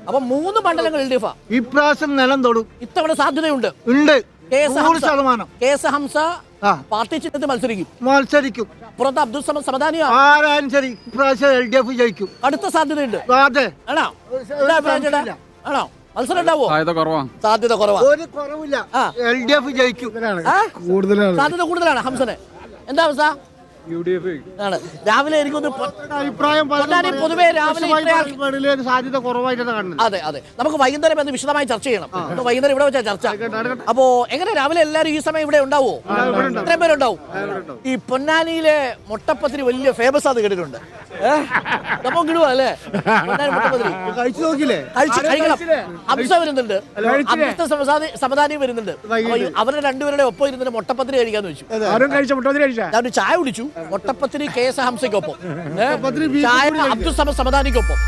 അപ്പൊ 3 മണ്ഡലങ്ങൾ LDF. ഇപ്രാവശ്യം നിലം തൊടും. ഇത്തവണ സാധ്യതയുണ്ട്. ഉണ്ട്. കേസ് ഹംസ പാർട്ടി ചിഹ്നത്തിൽ മത്സരിക്കും. പുറത്ത് അബ്ദുൾ സമദ് സമദാനിയോ ആരായാലും ശരി ഇപ്രാവശ്യം LDF ജയിക്കും. അടുത്ത സാധ്യതയുണ്ട്. അതെ. ആണോ? ആണോ? മത്സരം ഉണ്ടാവോ? സാധ്യത കുറവാണ്. ഒരു കുറവില്ല. LDF ജയിക്കും. സാധ്യത കൂടുതലാണ് ഹംസന്. എന്താ അവസ്ഥ? ആണ്. രാവിലെ എനിക്കൊന്ന് അഭിപ്രായം പൊതുവേ രാവിലെ സാധ്യത കുറവായിട്ടാണ് കാണുന്നത്. അതെ അതെ. നമുക്ക് വൈകുന്നേരം അത് വിശദമായി ചർച്ച ചെയ്യണം. വൈകുന്നേരം ഇവിടെ വെച്ചാൽ ചർച്ച. അപ്പോ എങ്ങനെ രാവിലെ എല്ലാവരും ഈ സമയം ഇവിടെ ഉണ്ടാവോ? ഇത്രയും പേരുണ്ടാവും. ഈ പൊന്നാനിയിലെ മുട്ടപ്പത്തിരി വലിയ ഫേമസ് ആണെന്ന് കേട്ടിട്ടുണ്ട്. നമുക്ക് കിടുവാ അല്ലേ മുട്ടപ്പത്തിരി? കഴിച്ചു നോക്കില്ലേ? കഴിക്കണം. ഹംസ വരുന്നുണ്ട്, സമദാനി വരുന്നുണ്ട്. അവരുടെ രണ്ടുപേരുടെ ഒപ്പം ഇരുന്നിട്ട് മുട്ടപ്പത്തിരി കഴിക്കാന്ന് വെച്ചു. ഞാൻ ചായ കുടിച്ചു. മുട്ടപ്പത്തിരി KS ഹംസയ്ക്കൊപ്പം, ചായ അബ്ദുൾ സമദ് സമദാനിക്കൊപ്പം.